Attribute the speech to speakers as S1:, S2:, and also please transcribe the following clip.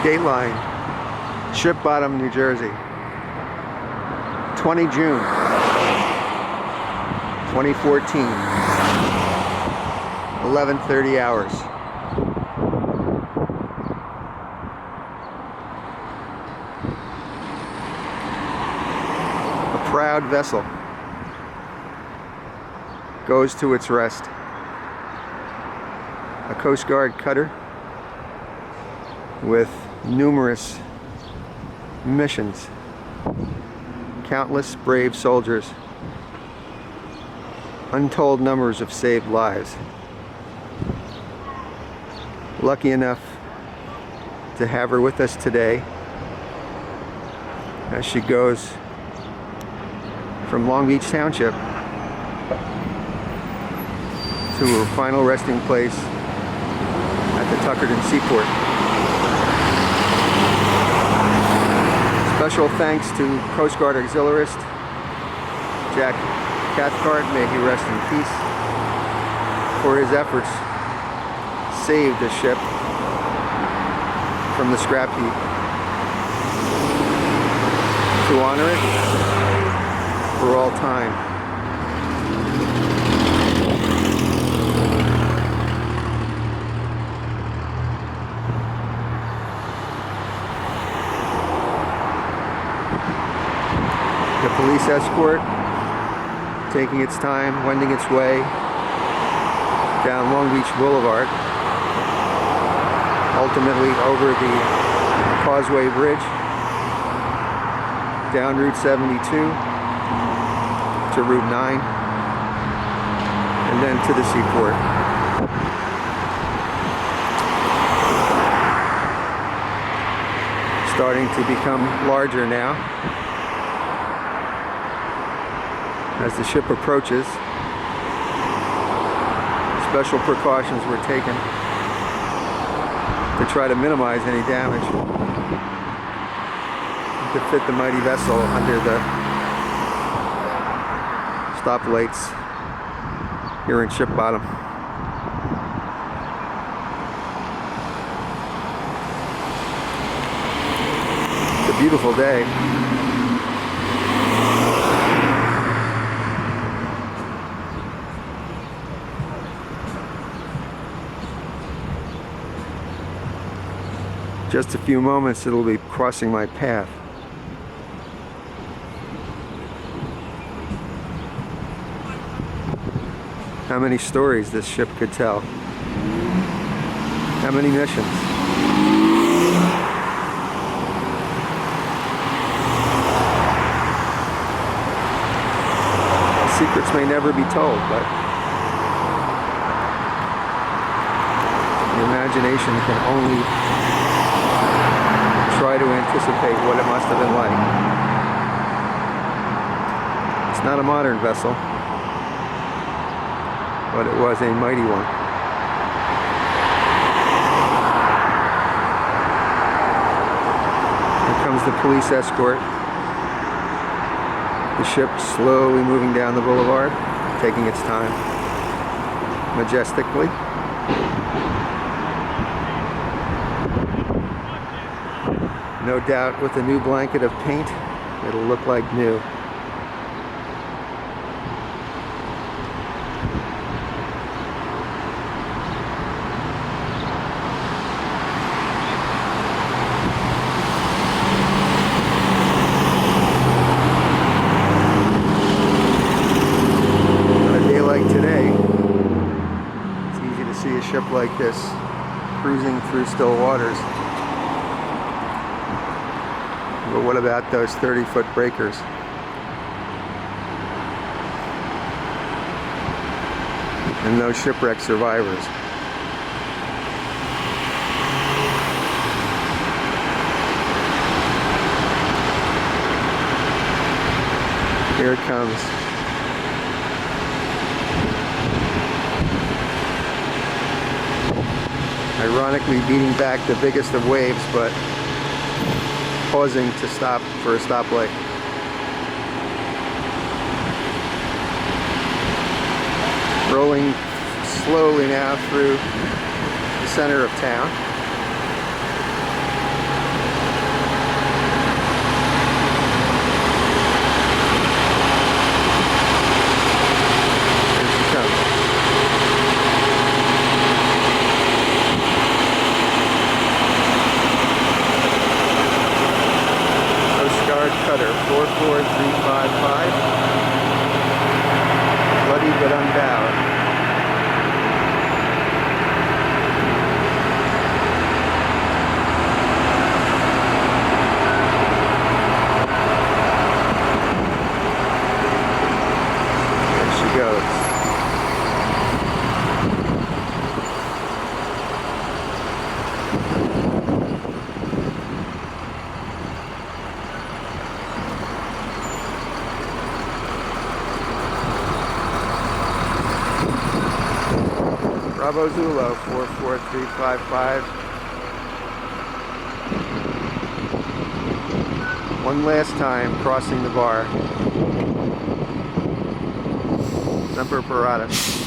S1: Dateline, Ship Bottom, New Jersey. 20 June 2014, 11:30 hours. A proud vessel goes to its rest. A Coast Guard cutter with numerous missions, countless brave soldiers, untold numbers of saved lives. Lucky enough to have her with us today as she goes from Long Beach Township to her final resting place at the Tuckerton Seaport. Special thanks to Coast Guard Auxiliarist Jack Cathcart, may he rest in peace, for his efforts saved the ship from the scrap heap. To honor it for all time. The police escort taking its time, wending its way down Long Beach Boulevard, ultimately over the Causeway Bridge, down Route 72 to Route 9, and then to the seaport. Starting to become larger now. As the ship approaches, special precautions were taken to try to minimize any damage, to fit the mighty vessel under the stoplights here in Ship Bottom. It's a beautiful day. Just a few moments, it'll be crossing my path. How many stories this ship could tell. How many missions. Secrets may never be told, but the imagination can only try to anticipate what it must have been like. It's not a modern vessel, but it was a mighty one. Here comes the police escort. The ship slowly moving down the boulevard, taking its time, majestically. No doubt with a new blanket of paint, it'll look like new. On a day like today, it's easy to see a ship like this cruising through still waters. But what about those 30-foot breakers? And those shipwreck survivors? Here it comes. Ironically beating back the biggest of waves, but pausing to stop for a stoplight. Rolling slowly now through the center of town. Bravo Zulu 44355. One last time crossing the bar. Semper Paratus.